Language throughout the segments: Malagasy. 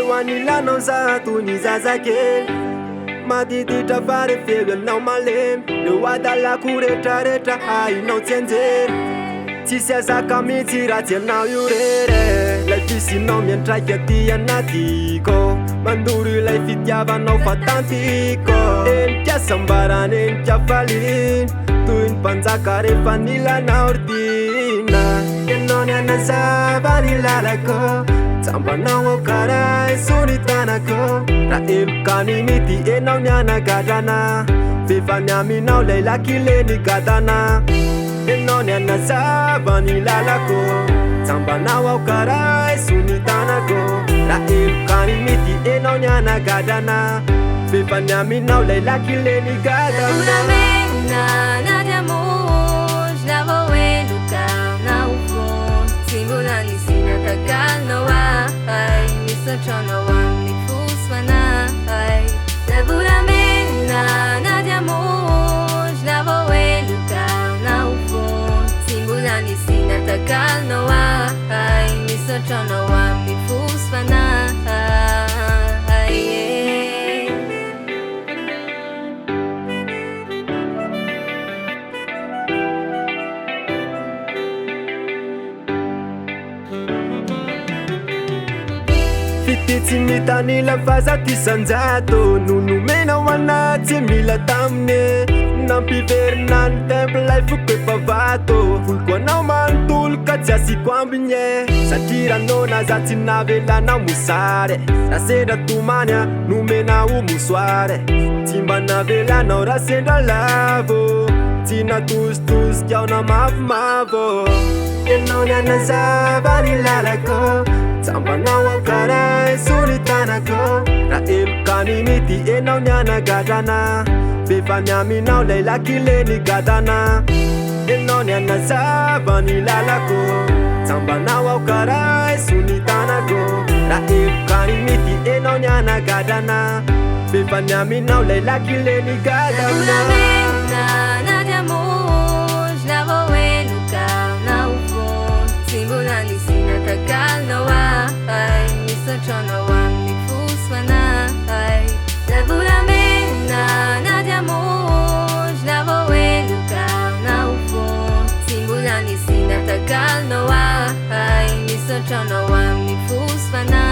Hoanilanao za toy ny zazakely madiditra fary fevelinao malemy leo adalako rehetrarehetra hainao tsy anjery tsisy azaka mihitsy raha tsy anao io rery lay fisinao miantraika ty anatiko mandory ilay fitiavanao fa tantiko enikiasambarany enikiafaliny toy ny mpanjaka rehefa nilanao ridina ianao ny anazava ny lalako sambanao ao karaha isony tanako raha elokaniny ty enao ny anagadrana vefa ny aminao lay lakile ny gadana enao ny anazava ny lalako sambanao ao karaha isony tanako raha elokaniny ty enao ny anagadrana vefa ny aminao lay lakile ny gadana na diamonde na vou educar na ufon simbola ni sinatagal no ai mi sochono ni fuswana ai seguramente na diamonde na vou educar na ufon simbola ni sinatagal no ai mi sochono ni fuswana fititsy mitanila faza ty sanjato nonomena ho anatsy mila tamine nampiverina ny temple lay foko efa vato voliko anao manontolo ka tsy asiko ambigny satria ranao naza tsy navelanao mosary raha sendra tomanya nomena ho mosoary tsy mba navelanao raha sendra lavo tsy natositosika ao na mavomavo enao ny anazava ny lalako sambanao ao karaha isony tanako raha elokaniny ty enao ny anagadrana vefa ny aminao lay lakile ny gadana enao ny anazava ny lalako sambanao ao karaha isony tanako raha elokaniny ty enao ny anagadrana vefa ny aminao lay lakile ny gadana na diamonde na vou educar na ufon simbola ni sinatagal no ai mi sochono ni fuswana ai seguramente na diamonde na vou educar na ufon simbola ni sinatagal no ai mi sochono ni fuswana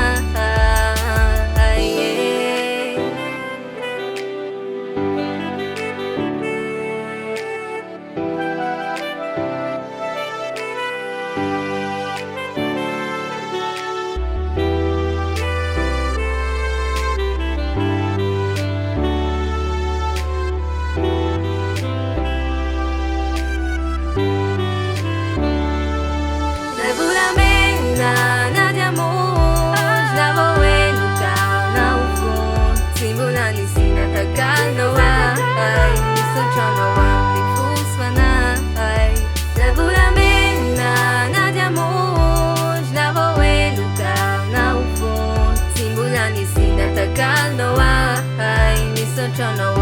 na diamonde na vou educar na ufon simbola ni sinatagal no ai mi sochono ni fuswana ai seguramente na diamonde na vou educar na ufon simbola ni sinatagal no ai mi sochono